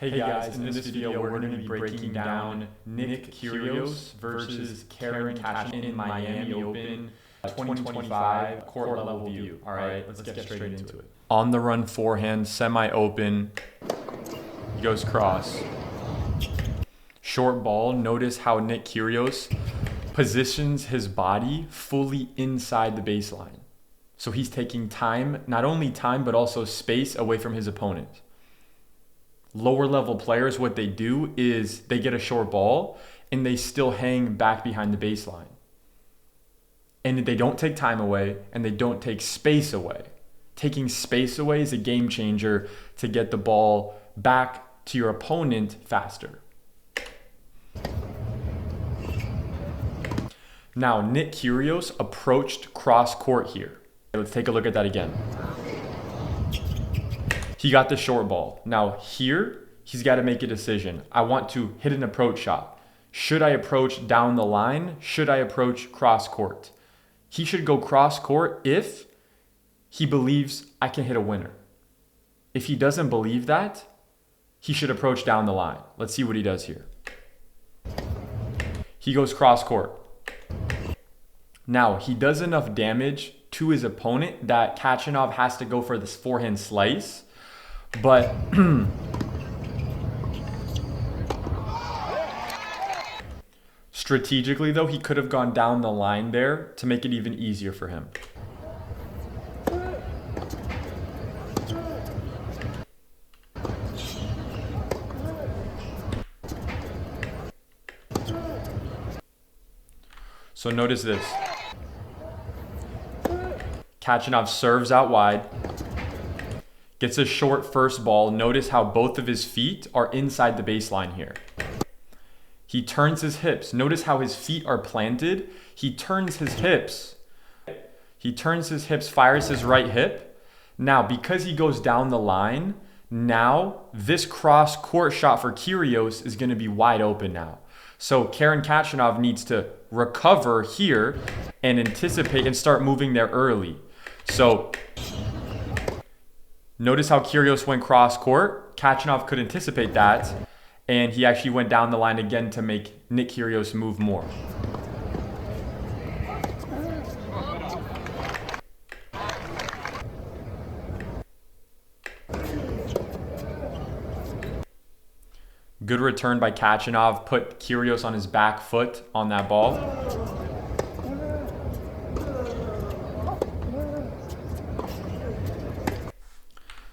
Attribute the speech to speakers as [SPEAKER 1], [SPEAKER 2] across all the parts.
[SPEAKER 1] Hey guys, in this video we're going to be breaking down Nick Kyrgios versus Kyrgios in Miami Open 2025 court level view. Alright, let's get straight into it. On the run forehand, semi-open, he goes cross. Short ball, notice how Nick Kyrgios positions his body fully inside the baseline. So he's taking time, not only time, but also space away from his opponent. Lower level players, what they do is they get a short ball and they still hang back behind the baseline. And they don't take time away and they don't take space away. Taking space away is a game changer to get the ball back to your opponent faster. Now, Nick Kyrgios approached cross court here. Let's take a look at that again. He got the short ball. Now here, he's got to make a decision. I want to hit an approach shot. Should I approach down the line? Should I approach cross court? He should go cross court if he believes I can hit a winner. If he doesn't believe that, he should approach down the line. Let's see what he does here. He goes cross court. Now, he does enough damage to his opponent that Kachanov has to go for this forehand slice. But strategically, though, he could have gone down the line there to make it even easier for him. So notice this. Kachanov serves out wide. Gets a short first ball. Notice how both of his feet are inside the baseline here. He turns his hips. Notice how his feet are planted. He turns his hips. Fires his right hip. Now, because he goes down the line, now this cross court shot for Kyrgios is going to be wide open now. So Kachanov needs to recover here and anticipate and start moving there early. So notice how Kyrgios went cross court. Kachanov could anticipate that, and he actually went down the line again to make Nick Kyrgios move more. Good return by Kachanov. Put Kyrgios on his back foot on that ball.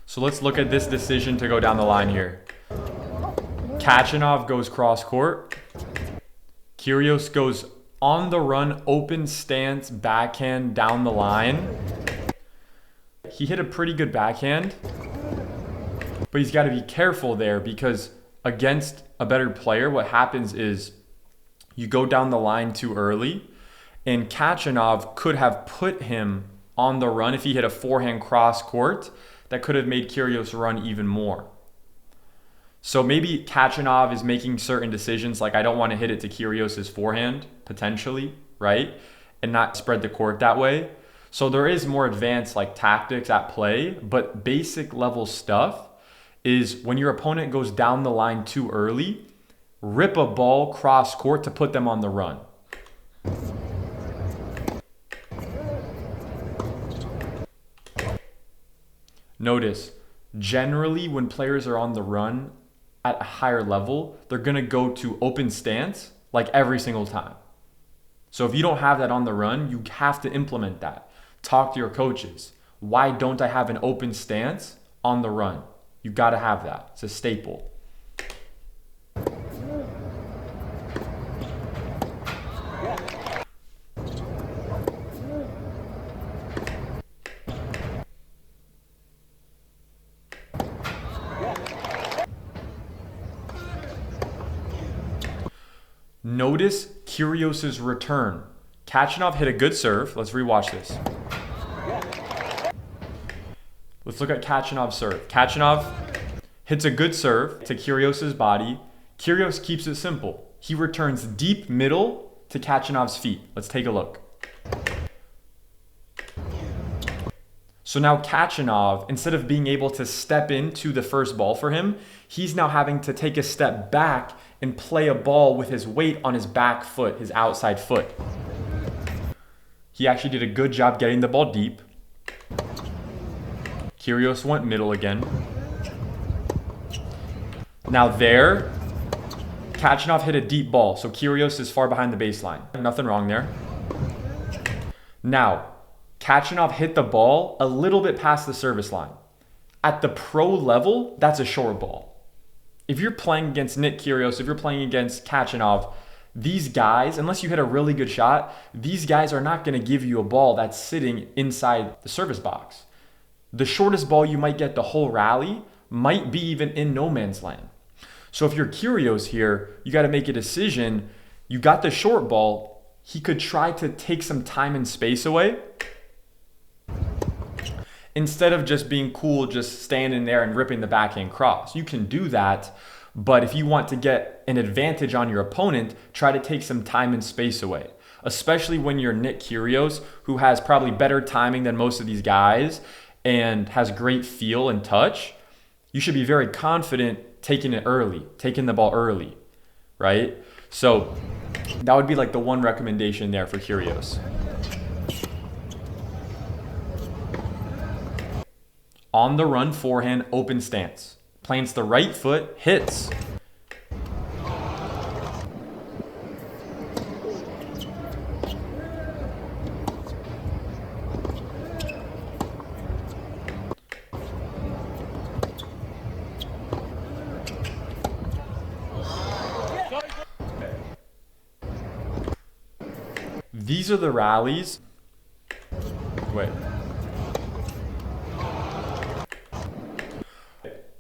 [SPEAKER 1] So let's look at this decision to go down the line here. Kachanov goes cross court. Kyrgios goes on the run, open stance, backhand down the line. He hit a pretty good backhand, but he's got to be careful there because against a better player, what happens is you go down the line too early, and Kachanov could have put him on the run if he hit a forehand cross court. That could have made Kyrgios run even more. So maybe Kachanov is making certain decisions like I don't want to hit it to Kyrgios' forehand, potentially, right? And not spread the court that way. So there is more advanced like tactics at play, but basic level stuff is when your opponent goes down the line too early, rip a ball cross court to put them on the run. Notice, generally when players are on the run at a higher level, they're going to go to open stance like every single time. So if you don't have that on the run, you have to implement that. Talk to your coaches. Why don't I have an open stance on the run? You got to have that. It's a staple. Notice Kyrgios' return. Kachanov hit a good serve. Let's rewatch this. Let's look at Kachanov's serve. Kachanov hits a good serve to Kyrgios' body. Kyrgios keeps it simple. He returns deep middle to Kachanov's feet. Let's take a look. So now Kachanov, instead of being able to step into the first ball for him, he's now having to take a step back and play a ball with his weight on his back foot, his outside foot. He actually did a good job getting the ball deep. Kyrgios went middle again. Now there, Khachanov hit a deep ball, so Kyrgios is far behind the baseline. Nothing wrong there. Now, Khachanov hit the ball a little bit past the service line. At the pro level, that's a short ball. If you're playing against Nick Kyrgios, if you're playing against Khachanov, these guys, unless you hit a really good shot, these guys are not going to give you a ball that's sitting inside the service box. The shortest ball you might get the whole rally might be even in no man's land. So if you're Kyrgios here, you got to make a decision. You got the short ball. He could try to take some time and space away instead of just being cool, just standing there and ripping the backhand cross. You can do that, but if you want to get an advantage on your opponent, try to take some time and space away, especially when you're Nick Kyrgios, who has probably better timing than most of these guys and has great feel and touch. You should be very confident taking it early, taking the ball early, right? So that would be like the one recommendation there for Kyrgios. On the run forehand, open stance. Plants the right foot, hits. These are the rallies. Wait.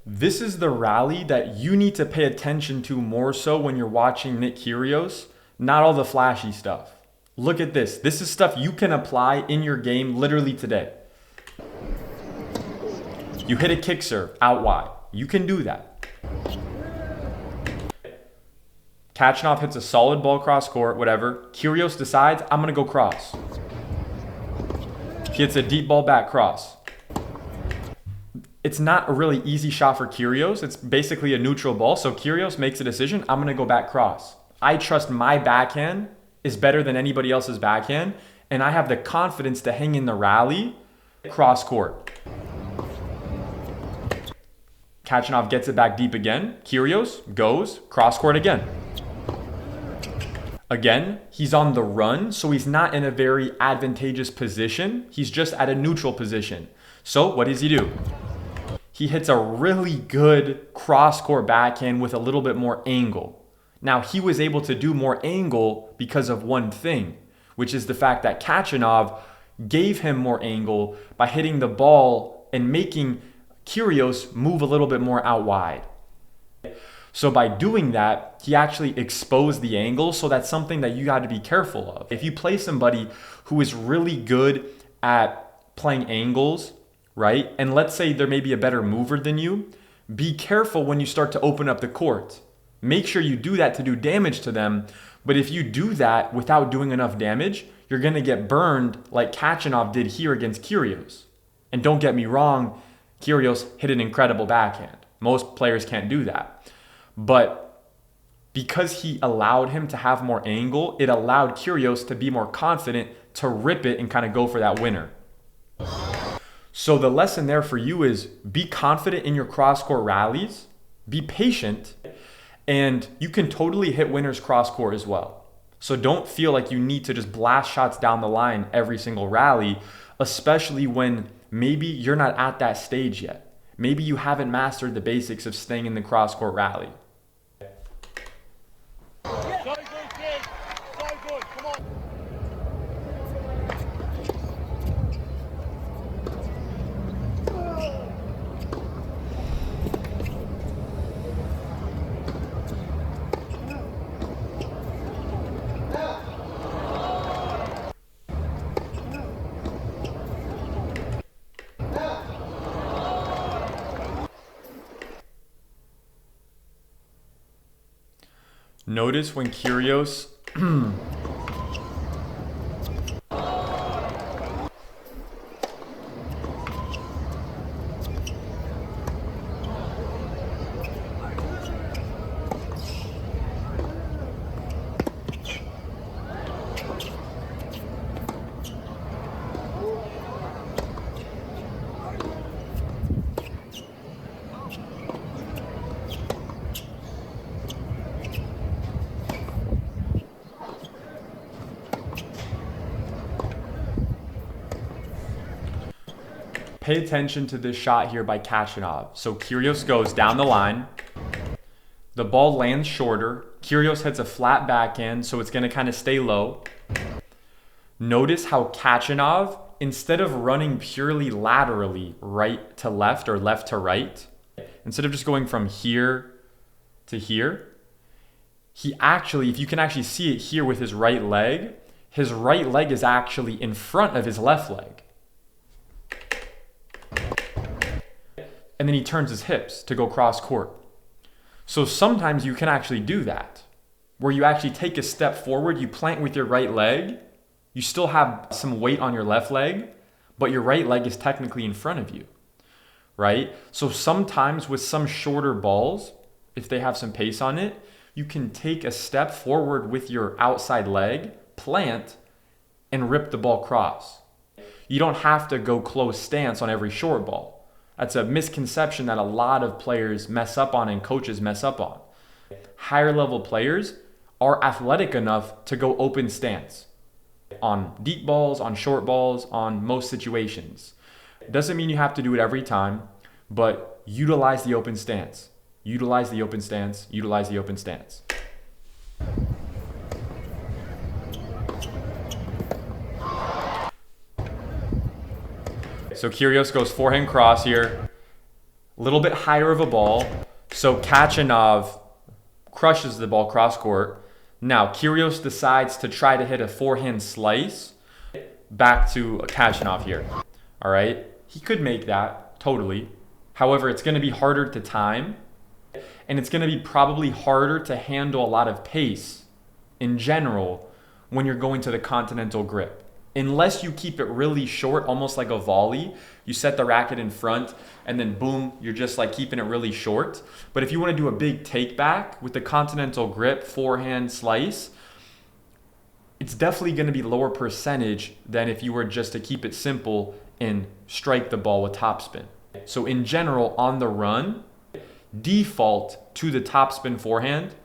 [SPEAKER 1] This is the rally that you need to pay attention to more so when you're watching Nick Kyrgios, not all the flashy stuff. Look at this. This is stuff you can apply in your game literally today. You hit a kick serve out wide. You can do that. Khachanov hits a solid ball cross court, whatever. Kyrgios decides, I'm going to go cross. He hits a deep ball back cross. It's not a really easy shot for Kyrgios. It's basically a neutral ball. So Kyrgios makes a decision, I'm going to go back cross. I trust my backhand is better than anybody else's backhand, and I have the confidence to hang in the rally cross court. Khachanov gets it back deep again. Kyrgios goes cross court again. Again, he's on the run, so he's not in a very advantageous position. He's just at a neutral position. So what does he do? He hits a really good cross-court backhand with a little bit more angle. Now, he was able to do more angle because of one thing, which is the fact that Khachanov gave him more angle by hitting the ball and making Kyrgios move a little bit more out wide. So by doing that, he actually exposed the angle, so that's something that you got to be careful of. If you play somebody who is really good at playing angles, right? And let's say they're maybe a better mover than you, be careful when you start to open up the court. Make sure you do that to do damage to them, but if you do that without doing enough damage, you're going to get burned like Khachanov did here against Kyrgios. And don't get me wrong, Kyrgios hit an incredible backhand. Most players can't do that. But because he allowed him to have more angle, it allowed Kyrgios to be more confident to rip it and kind of go for that winner. So the lesson there for you is be confident in your cross-court rallies, be patient, and you can totally hit winners cross-court as well. So don't feel like you need to just blast shots down the line every single rally, especially when maybe you're not at that stage yet. Maybe you haven't mastered the basics of staying in the cross-court rally. Notice when Kyrgios pay attention to this shot here by Kachanov. So Kyrgios goes down the line. The ball lands shorter. Kyrgios hits a flat backhand, so it's going to kind of stay low. Notice how Kachanov, instead of running purely laterally right to left or left to right, instead of just going from here to here, he actually, if you can actually see it here with his right leg is actually in front of his left leg. And then he turns his hips to go cross court. So sometimes you can actually do that, where you actually take a step forward, you plant with your right leg, you still have some weight on your left leg, but your right leg is technically in front of you, right? So sometimes with some shorter balls, if they have some pace on it, you can take a step forward with your outside leg, plant, and rip the ball cross. You don't have to go close stance on every short ball. That's a misconception that a lot of players mess up on and coaches mess up on. Higher level players are athletic enough to go open stance on deep balls, on short balls, on most situations. It doesn't mean you have to do it every time, but utilize the open stance. Utilize the open stance. Utilize the open stance. So Kyrgios goes forehand cross here. A little bit higher of a ball. So Kachanov crushes the ball cross court. Now Kyrgios decides to try to hit a forehand slice back to Kachanov here. All right. He could make that, totally. However, it's going to be harder to time. And it's going to be probably harder to handle a lot of pace in general when you're going to the continental grip. Unless you keep it really short, almost like a volley, you set the racket in front and then boom, you're just like keeping it really short. But if you want to do a big take back with the continental grip, forehand slice, it's definitely going to be lower percentage than if you were just to keep it simple and strike the ball with topspin. So in general, on the run, default to the topspin forehand.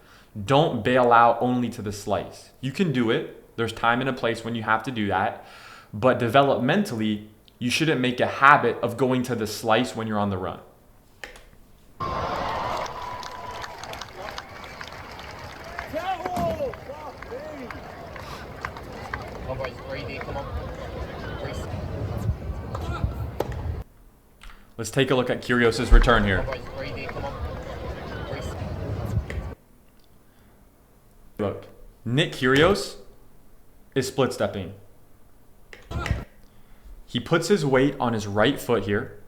[SPEAKER 1] Don't bail out only to the slice. You can do it. There's time and a place when you have to do that. But developmentally, you shouldn't make a habit of going to the slice when you're on the run. Let's take a look at Kyrgios' return here. Look, Nick Kyrgios is split stepping. He puts his weight on his right foot here.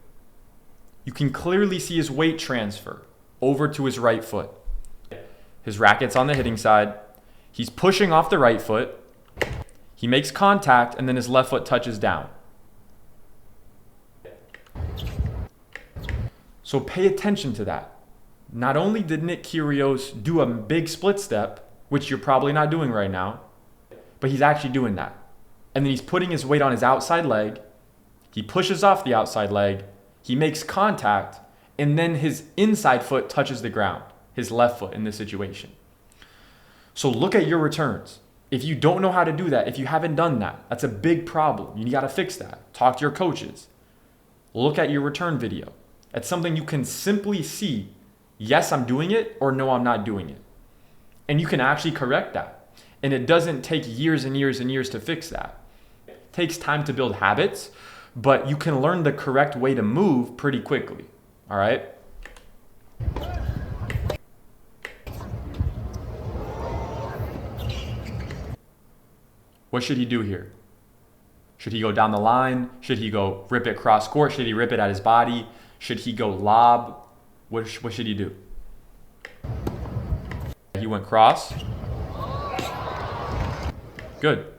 [SPEAKER 1] You can clearly see his weight transfer over to his right foot. His racket's on the hitting side. He's pushing off the right foot. He makes contact and then his left foot touches down. So pay attention to that. Not only did Nick Kyrgios do a big split step, which you're probably not doing right now, but he's actually doing that. And then he's putting his weight on his outside leg. He pushes off the outside leg. He makes contact. And then his inside foot touches the ground. His left foot in this situation. So look at your returns. If you don't know how to do that, if you haven't done that, that's a big problem. You got to fix that. Talk to your coaches. Look at your return video. That's something you can simply see. Yes, I'm doing it, or no, I'm not doing it. And you can actually correct that. And it doesn't take years and years and years to fix that. It takes time to build habits, but you can learn the correct way to move pretty quickly. All right? What should he do here? Should he go down the line? Should he go rip it cross court? Should he rip it at his body? Should he go lob? What should he do? He went cross. Good,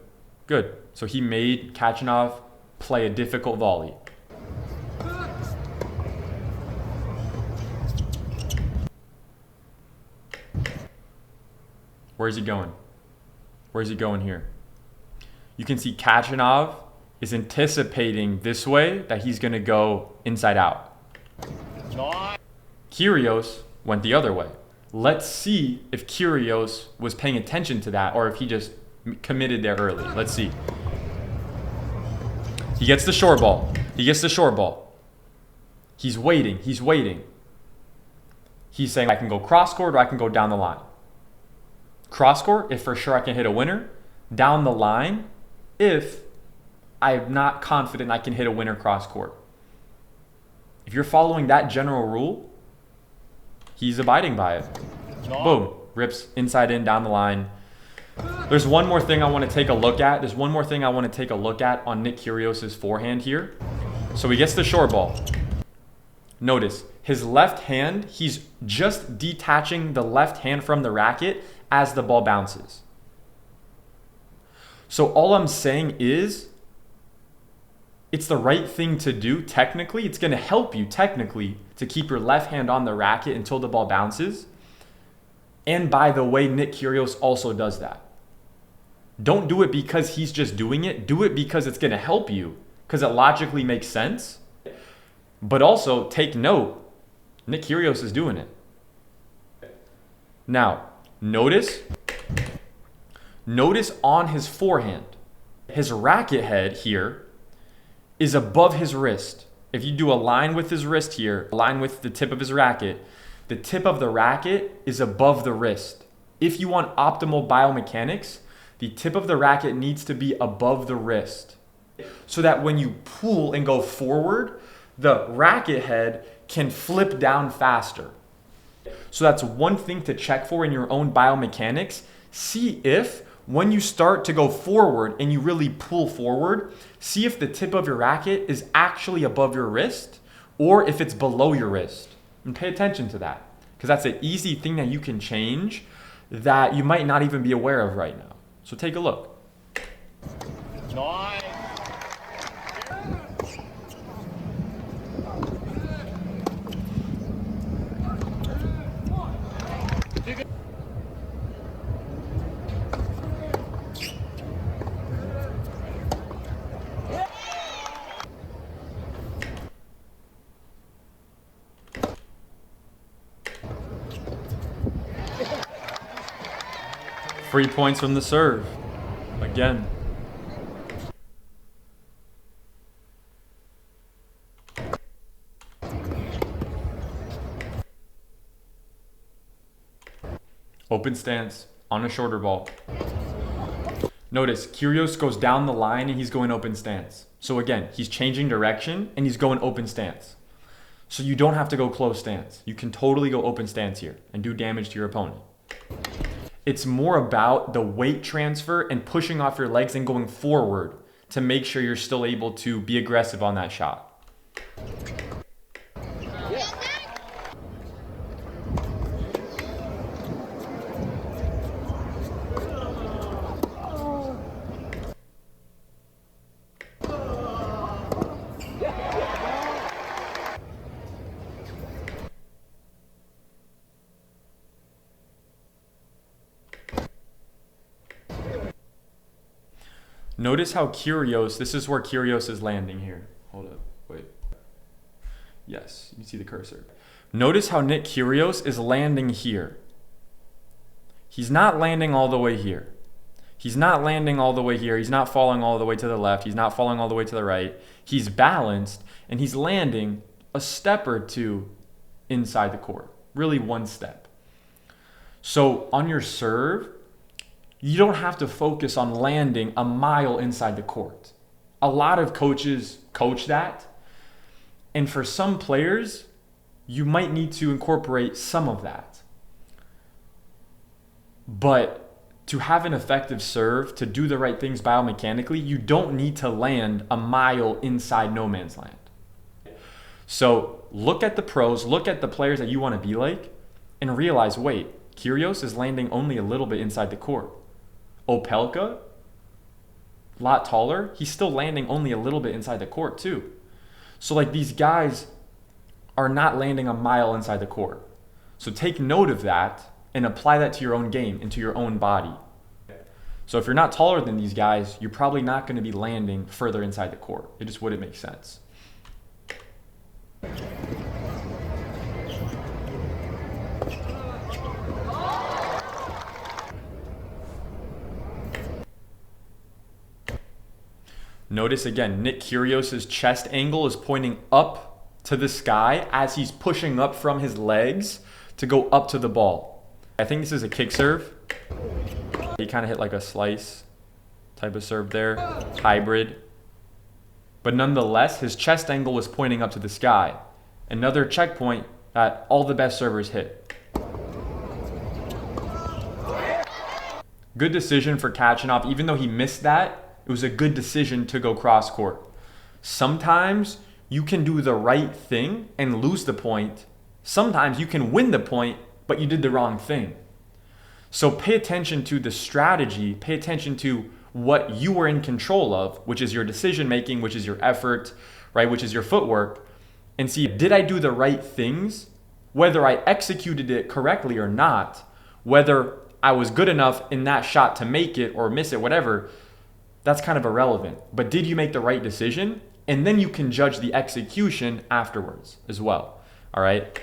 [SPEAKER 1] good. So he made Kachanov play a difficult volley. Where's he going? Where's he going here? You can see Kachanov is anticipating this way that he's going to go inside out. Kyrgios went the other way. Let's see if Kyrgios was paying attention to that or if he just committed there early. Let's see. He gets the short ball. He gets the short ball. He's waiting. He's waiting. He's saying I can go cross court or I can go down the line. Cross court, if for sure I can hit a winner. Down the line, if I'm not confident I can hit a winner cross court. If you're following that general rule, he's abiding by it. Boom. Rips inside in, down the line. There's one more thing I want to take a look at. There's one more thing I want to take a look at on Nick Kyrgios' forehand here. So he gets the short ball. Notice, his left hand, he's just detaching the left hand from the racket as the ball bounces. So all I'm saying is, it's the right thing to do technically. It's going to help you technically to keep your left hand on the racket until the ball bounces. And by the way, Nick Kyrgios also does that. Don't do it because he's just doing it. Do it because it's going to help you, because it logically makes sense. But also take note, Nick Kyrgios is doing it. Now, notice on his forehand, his racket head here is above his wrist. If you do a line with his wrist here, a line with the tip of his racket, the tip of the racket is above the wrist. If you want optimal biomechanics, the tip of the racket needs to be above the wrist so that when you pull and go forward, the racket head can flip down faster. So that's one thing to check for in your own biomechanics. See if when you start to go forward and you really pull forward, see if the tip of your racket is actually above your wrist or if it's below your wrist. And pay attention to that, because that's an easy thing that you can change that you might not even be aware of right now. So take a look.
[SPEAKER 2] Nice.
[SPEAKER 1] 3 points from the serve. Again. Open stance on a shorter ball. Notice Kyrgios goes down the line and he's going open stance. So again, he's changing direction and he's going open stance. So you don't have to go close stance. You can totally go open stance here and do damage to your opponent. It's more about the weight transfer and pushing off your legs and going forward to make sure you're still able to be aggressive on that shot. Notice how Kyrgios, this is where Kyrgios is landing here. Hold up, wait. Yes, you see the cursor. Notice how Nick Kyrgios is landing here. He's not landing all the way here. He's not landing all the way here. He's not falling all the way to the left. He's not falling all the way to the right. He's balanced, and he's landing a step or two inside the court. Really one step. So on your serve, you don't have to focus on landing a mile inside the court. A lot of coaches coach that. And for some players, you might need to incorporate some of that. But to have an effective serve, to do the right things biomechanically, you don't need to land a mile inside no man's land. So look at the pros, look at the players that you want to be like, and realize, wait, Kyrgios is landing only a little bit inside the court. Opelka, a lot taller, he's still landing only a little bit inside the court too. So like these guys are not landing a mile inside the court. So take note of that and apply that to your own game and to your own body. So if you're not taller than these guys, you're probably not going to be landing further inside the court. It just wouldn't make sense. Notice again, Nick Kyrgios' chest angle is pointing up to the sky as he's pushing up from his legs to go up to the ball. I think this is a kick serve. He kind of hit like a slice type of serve there, hybrid. But nonetheless, his chest angle was pointing up to the sky. Another checkpoint that all the best servers hit. Good decision for Kachanov. Even though he missed that, it was a good decision to go cross court. Sometimes you can do the right thing and lose the point. Sometimes you can win the point, but you did the wrong thing. So pay attention to the strategy, pay attention to what you were in control of, which is your decision making, which is your effort, right? Which is your footwork, and see, did I do the right things? Whether I executed it correctly or not, whether I was good enough in that shot to make it or miss it, whatever, that's kind of irrelevant. But did you make the right decision? And then you can judge the execution afterwards as well. All right.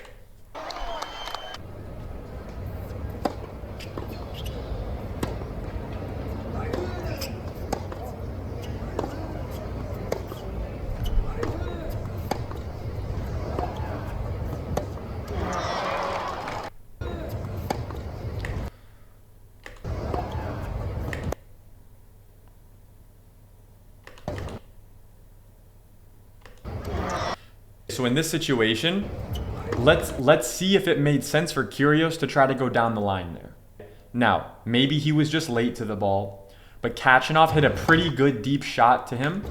[SPEAKER 1] So in this situation, let's see if it made sense for Kyrgios to try to go down the line there. Now, maybe he was just late to the ball, but Kachanov hit a pretty good deep shot to him.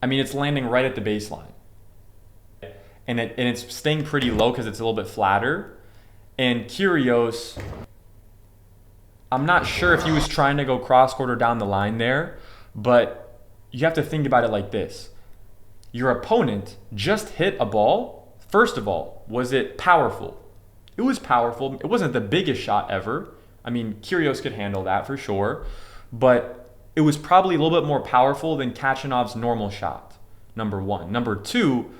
[SPEAKER 1] I mean, it's landing right at the baseline. And it's staying pretty low because it's a little bit flatter. And Kyrgios, I'm not sure if he was trying to go cross court or down the line there, but you have to think about it like this. Your opponent just hit a ball. First of all, was it powerful? It was powerful. It wasn't the biggest shot ever. I mean, Kyrgios could handle that for sure, but it was probably a little bit more powerful than Kachanov's normal shot, number one. Number two,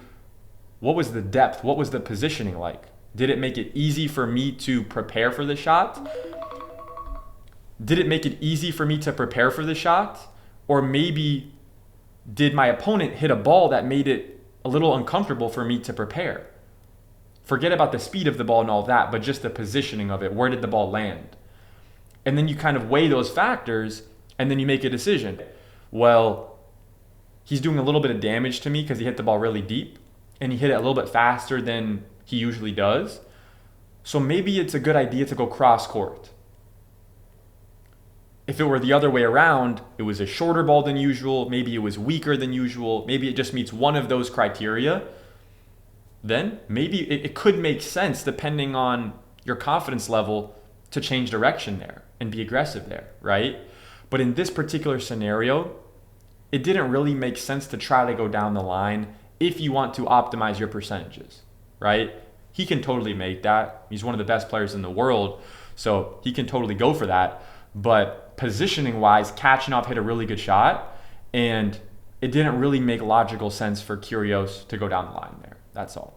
[SPEAKER 1] what was the depth? What was the positioning like? Did it make it easy for me to prepare for the shot? Did it make it easy for me to prepare for the shot? Or maybe did my opponent hit a ball that made it a little uncomfortable for me to prepare? Forget about the speed of the ball and all that, but just the positioning of it. Where did the ball land? And then you kind of weigh those factors and then you make a decision. Well, he's doing a little bit of damage to me because he hit the ball really deep and he hit it a little bit faster than he usually does. So maybe it's a good idea to go cross court. If it were the other way around, it was a shorter ball than usual, maybe it was weaker than usual, maybe it just meets one of those criteria, then maybe it could make sense, depending on your confidence level, to change direction there and be aggressive there, right? But in this particular scenario, it didn't really make sense to try to go down the line if you want to optimize your percentages, right? He can totally make that. He's one of the best players in the world, so he can totally go for that. But positioning wise, Kachanov hit a really good shot, and it didn't really make logical sense for Kyrgios to go down the line there. That's all.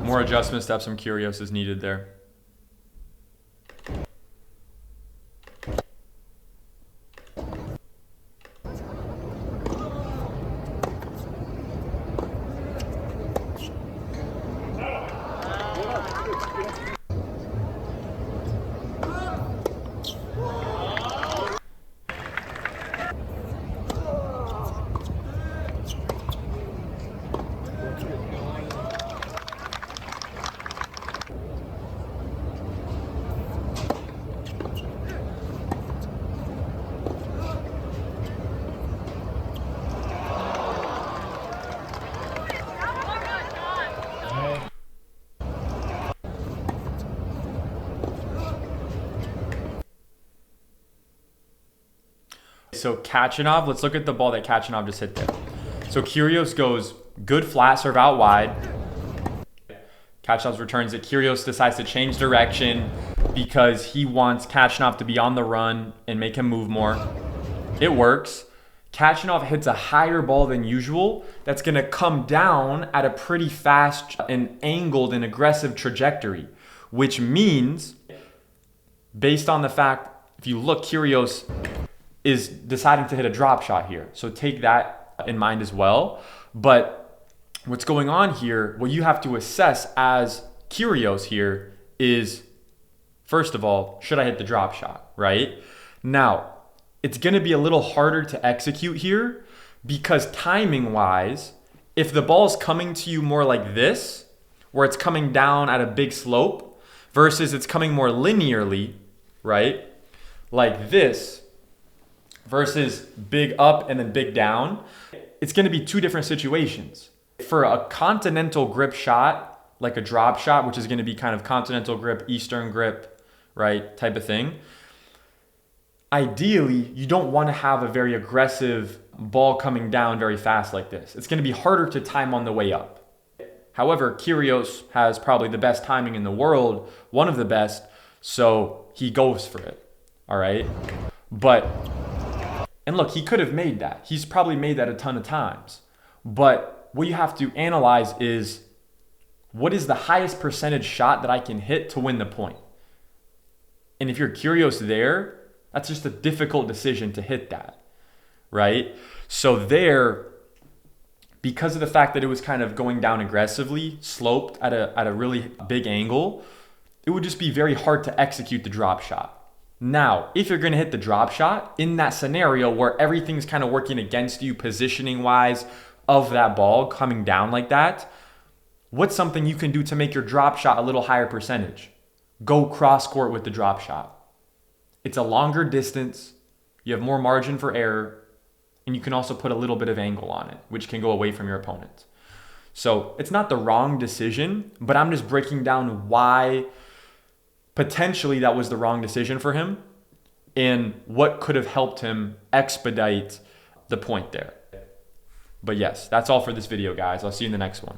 [SPEAKER 1] More adjustment steps from Kyrgios is needed there. So Kachanov, let's look at the ball that Kachanov just hit there. So Kyrgios goes good flat serve out wide. Kachanov returns it. Kyrgios decides to change direction because he wants Kachanov to be on the run and make him move more. It works. Kachanov hits a higher ball than usual that's going to come down at a pretty fast and angled and aggressive trajectory, which means, based on the fact, if you look, Kyrgios is deciding to hit a drop shot here. So take that in mind as well. But what's going on here, what you have to assess as Kyrgios here is, first of all, should I hit the drop shot, right? Now, it's going to be a little harder to execute here because timing-wise, if the ball's coming to you more like this, where it's coming down at a big slope, versus it's coming more linearly, right? Like this, versus big up and then big down, it's going to be two different situations. For a continental grip shot, like a drop shot, which is going to be kind of continental grip, Eastern grip, right, type of thing, ideally, you don't want to have a very aggressive ball coming down very fast like this. It's going to be harder to time on the way up. However, Kyrgios has probably the best timing in the world, one of the best, so he goes for it, all right? But, and look, he could have made that. He's probably made that a ton of times. But what you have to analyze is, what is the highest percentage shot that I can hit to win the point? And if you're Kyrgios there, that's just a difficult decision to hit that, right? So there, because of the fact that it was kind of going down aggressively, sloped at a really big angle, it would just be very hard to execute the drop shot. Now, if you're going to hit the drop shot in that scenario where everything's kind of working against you positioning-wise of that ball coming down like that, what's something you can do to make your drop shot a little higher percentage? Go cross court with the drop shot. It's a longer distance, you have more margin for error, and you can also put a little bit of angle on it, which can go away from your opponent. So it's not the wrong decision, but I'm just breaking down why potentially that was the wrong decision for him and what could have helped him expedite the point there. But yes, that's all for this video, guys. I'll see you in the next one.